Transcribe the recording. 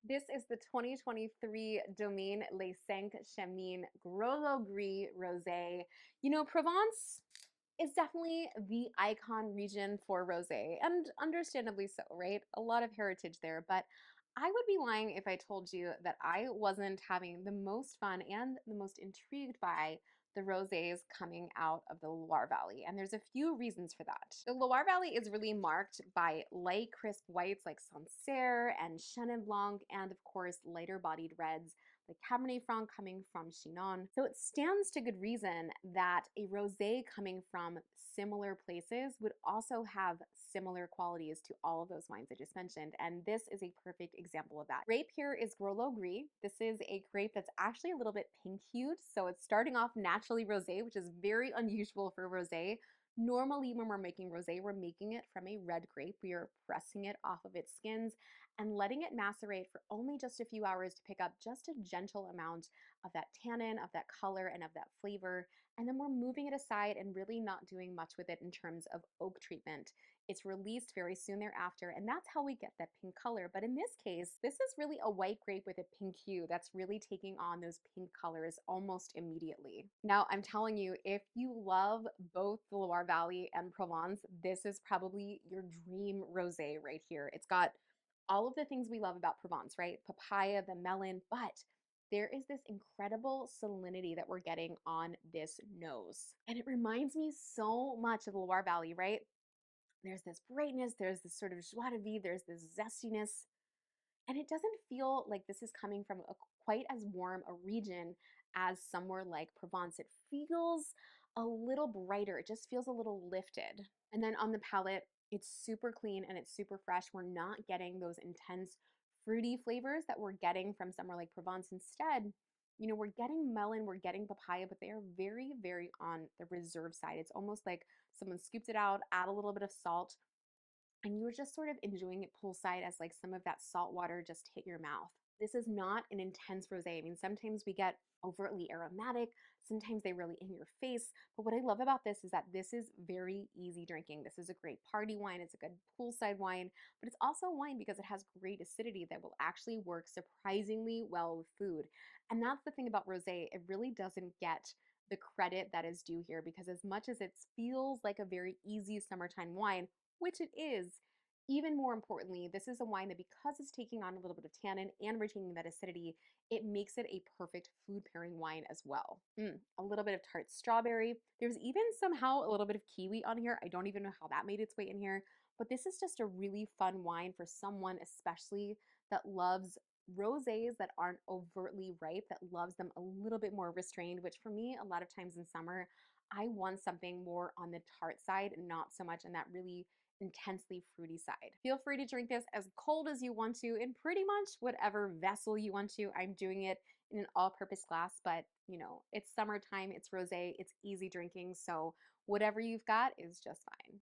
This is the 2023 Domaine Les Cinq Chemins Grolleau Gris Rosé. You know, Provence is definitely the icon region for rosé, and understandably so, right? A lot of heritage there, but I would be lying if I told you that I wasn't having the most fun and the most intrigued by the rosés coming out of the Loire Valley. And there's a few reasons for that. The Loire Valley is really marked by light, crisp whites like Sancerre and Chenin Blanc, and of course, lighter bodied reds like Cabernet Franc coming from Chinon. So it stands to good reason that a rosé coming from similar places would also have similar qualities to all of those wines I just mentioned. And this is a perfect example of that. Grape here is Grolleau Gris. This is a grape that's actually a little bit pink hued. So it's starting off naturally rosé, which is very unusual for rosé. Normally, when we're making rosé, we're making it from a red grape. We are pressing it off of its skins and letting it macerate for only just a few hours to pick up just a gentle amount of that tannin, of that color, and of that flavor. And then we're moving it aside and really not doing much with it in terms of oak treatment. It's released very soon thereafter, and that's how we get that pink color. But in this case, this is really a white grape with a pink hue that's really taking on those pink colors almost immediately. Now, I'm telling you, if you love both the Loire Valley and Provence, this is probably your dream rosé right here. It's got all of the things we love about Provence, right? Papaya, the melon, but there is this incredible salinity that we're getting on this nose. And it reminds me so much of the Loire Valley, right? There's this brightness, there's this sort of joie de vivre, there's this zestiness, and it doesn't feel like this is coming from quite as warm a region as somewhere like Provence. It feels a little brighter. It just feels a little lifted. And then on the palate, it's super clean and it's super fresh. We're not getting those intense fruity flavors that we're getting from somewhere like Provence. Instead, we're getting melon, we're getting papaya, but they are very, very on the reserve side. It's almost like someone scooped it out, add a little bit of salt, and you were just sort of enjoying it poolside as like some of that salt water just hit your mouth. This is not an intense rosé. I mean, sometimes we get overtly aromatic, sometimes they really in your face. But what I love about this is that this is very easy drinking. This is a great party wine, it's a good poolside wine, but it's also wine because it has great acidity that will actually work surprisingly well with food. And that's the thing about rosé, it really doesn't get the credit that is due here because as much as it feels like a very easy summertime wine, which it is, even more importantly, this is a wine that because it's taking on a little bit of tannin and retaining that acidity, it makes it a perfect food pairing wine as well. A little bit of tart strawberry. There's even somehow a little bit of kiwi on here. I don't even know how that made its way in here, but this is just a really fun wine for someone especially that loves rosés that aren't overtly ripe, that loves them a little bit more restrained, which for me, a lot of times in summer, I want something more on the tart side and not so much on that really intensely fruity side. Feel free to drink this as cold as you want to in pretty much whatever vessel you want to. I'm doing it in an all-purpose glass, but it's summertime, it's rosé, it's easy drinking, so whatever you've got is just fine.